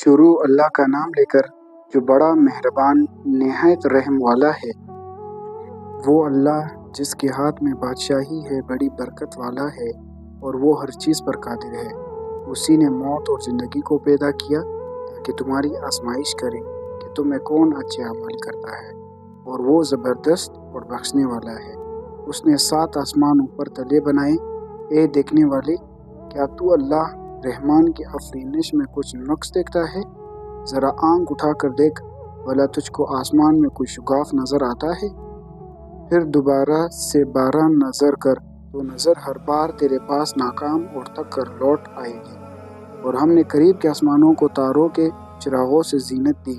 شروع اللہ کا نام لے کر جو بڑا مہربان نہایت رحم والا ہے۔ وہ اللہ جس کے ہاتھ میں بادشاہی ہے بڑی برکت والا ہے اور وہ ہر چیز پر قادر ہے۔ اسی نے موت اور زندگی کو پیدا کیا تاکہ تمہاری آزمائش کرے کہ تمہیں کون اچھے عمل کرتا ہے، اور وہ زبردست اور بخشنے والا ہے۔ اس نے 7 آسمان اوپر تلے بنائے۔ اے دیکھنے والے، کیا تو اللہ رحمان کی آفرینش میں کچھ نقص دیکھتا ہے؟ ذرا آنکھ اٹھا کر دیکھ، بھلا تجھ کو آسمان میں کوئی شگاف نظر آتا ہے؟ پھر دوبارہ سے بارہ نظر کر تو نظر ہر بار تیرے پاس ناکام اور تک کر لوٹ آئے گی۔ اور ہم نے قریب کے آسمانوں کو تاروں کے چراغوں سے زینت دی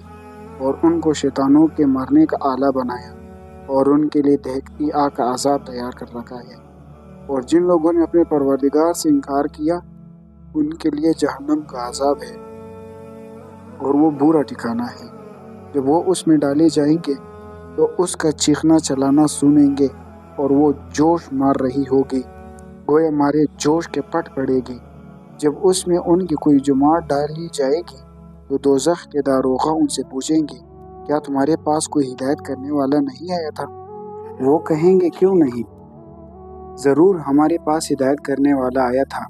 اور ان کو شیطانوں کے مرنے کا آلہ بنایا، اور ان کے لیے دہکتی آگ کا عذاب تیار کر رکھا ہے۔ اور جن لوگوں نے اپنے پروردگار سے انکار کیا ان کے لیے جہنم کا عذاب ہے، اور وہ برا ٹھکانہ ہے۔ جب وہ اس میں ڈالے جائیں گے تو اس کا چیخنا چلانا سنیں گے، اور وہ جوش مار رہی ہوگی، گویا مارے جوش کے پٹ پڑے گی۔ جب اس میں ان کی کوئی جماعت ڈالی جائے گی تو دوزخ کے داروغہ ان سے پوچھیں گے، کیا تمہارے پاس کوئی ہدایت کرنے والا نہیں آیا تھا؟ وہ کہیں گے، کیوں نہیں؟ ضرور ہمارے پاس ہدایت کرنے والا آیا تھا،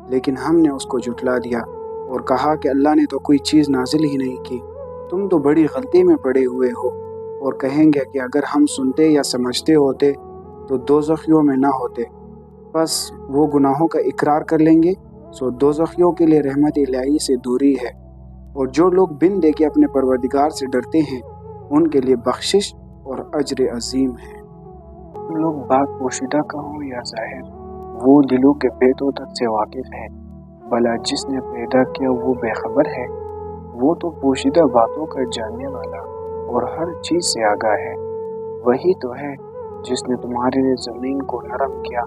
لیکن ہم نے اس کو جھٹلا دیا اور کہا کہ اللہ نے تو کوئی چیز نازل ہی نہیں کی، تم تو بڑی غلطی میں پڑے ہوئے ہو۔ اور کہیں گے کہ اگر ہم سنتے یا سمجھتے ہوتے تو دوزخیوں میں نہ ہوتے۔ بس وہ گناہوں کا اقرار کر لیں گے، سو دوزخیوں کے لیے رحمت الہی سے دوری ہے۔ اور جو لوگ بن دیکھے اپنے پروردگار سے ڈرتے ہیں ان کے لیے بخشش اور اجر عظیم ہے۔ لوگ بات پوشیدہ کا ہو یا ظاہر، وہ دلوں کے بیتوں تک سے واقف ہے۔ بھلا جس نے پیدا کیا وہ بے خبر ہے؟ وہ تو پوشیدہ باتوں کا جاننے والا اور ہر چیز سے آگاہ ہے۔ وہی تو ہے جس نے تمہارے لیے زمین کو نرم کیا،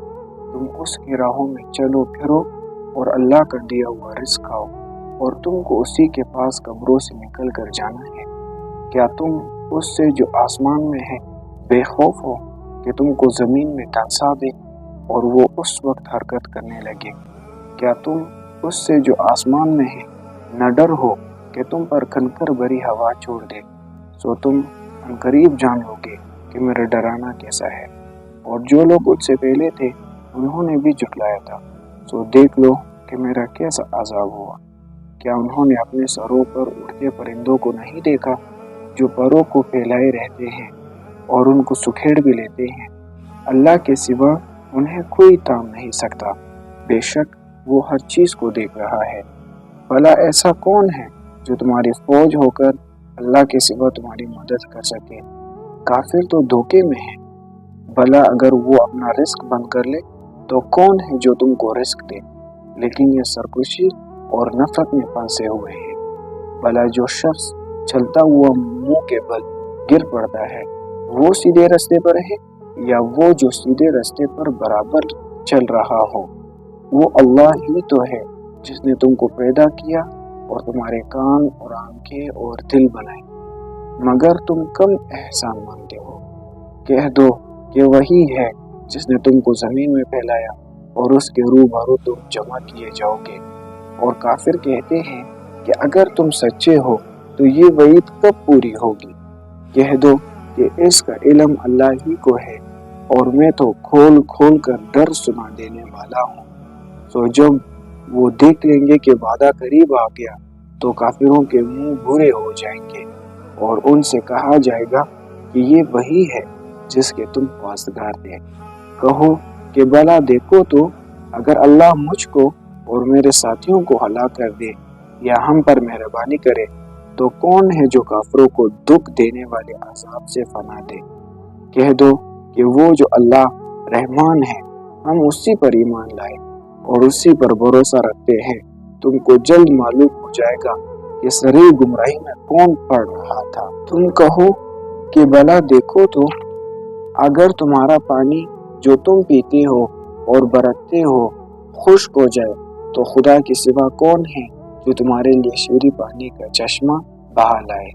تم اس کی راہوں میں چلو پھرو اور اللہ کا دیا ہوا رزق کھاؤ، اور تم کو اسی کے پاس قبروں سے نکل کر جانا ہے۔ کیا تم اس سے جو آسمان میں ہے بے خوف ہو کہ تم کو زمین میں دھنسا دے اور وہ اس وقت حرکت کرنے لگے؟ کیا تم اس سے جو آسمان میں ہے نہ ڈر ہو کہ تم پر کنکر بھری ہوا چھوڑ دے؟ سو تم عنقریب جان لو گے کہ میرا ڈرانا کیسا ہے۔ اور جو لوگ ان سے پہلے تھے انہوں نے بھی جھٹلایا تھا، سو دیکھ لو کہ میرا کیسا عذاب ہوا۔ کیا انہوں نے اپنے سروں پر اڑتے پرندوں کو نہیں دیکھا جو پروں کو پھیلائے رہتے ہیں اور ان کو سکھیڑ بھی لیتے ہیں؟ اللہ کے سوا انہیں کوئی تام نہیں سکتا، بے شک وہ ہر چیز کو دیکھ رہا ہے۔ بھلا ایسا کون ہے جو تمہاری فوج ہو کر اللہ کے سوا تمہاری مدد کر سکے؟ کافر تو دھوکے میں ہے۔ بھلا اگر وہ اپنا رزق بند کر لے تو کون ہے جو تم کو رزق دے؟ لیکن یہ سرکشی اور نفرت میں پھنسے ہوئے ہیں۔ بھلا جو شخص چلتا ہوا منہ کے بل گر پڑتا ہے وہ سیدھے راستے پر ہے، یا وہ جو سیدھے راستے پر برابر چل رہا ہو؟ وہ اللہ ہی تو ہے جس نے تم کو پیدا کیا اور تمہارے کان اور آنکھیں اور دل بنائے، مگر تم کم احسان مانتے ہو۔ کہہ دو کہ وہی ہے جس نے تم کو زمین میں پھیلایا اور اس کے روبرو تم جمع کیے جاؤ گے۔ اور کافر کہتے ہیں کہ اگر تم سچے ہو تو یہ وعید کب پوری ہوگی؟ کہہ دو کہ اس کا علم اللہ ہی کو ہے، اور میں تو کھول کھول کر ڈر سنا دینے والا ہوں۔ سو جب وہ دیکھ لیں گے کہ وعدہ قریب آ گیا تو کافروں کے منہ بھورے ہو جائیں گے، اور ان سے کہا جائے گا کہ یہ وہی ہے جس کے تم خواستگار تھے۔ کہو کہ بھلا دیکھو تو، اگر اللہ مجھ کو اور میرے ساتھیوں کو ہلاک کر دے یا ہم پر مہربانی کرے تو کون ہے جو کافروں کو دکھ دینے والے عذاب سے پناہ دے؟ کہہ دو کہ وہ جو اللہ رحمان ہے، ہم اسی پر ایمان لائے اور اسی پر بھروسہ رکھتے ہیں۔ تم کو جلد معلوم ہو جائے گا کہ صریح گمراہی میں کون پڑ رہا تھا۔ تم کہو کہ بھلا دیکھو تو، اگر تمہارا پانی جو تم پیتے ہو اور برتتے ہو خشک ہو جائے تو خدا کے سوا کون ہے جو تمہارے لیے شیریں پانی کا چشمہ بہا لائے؟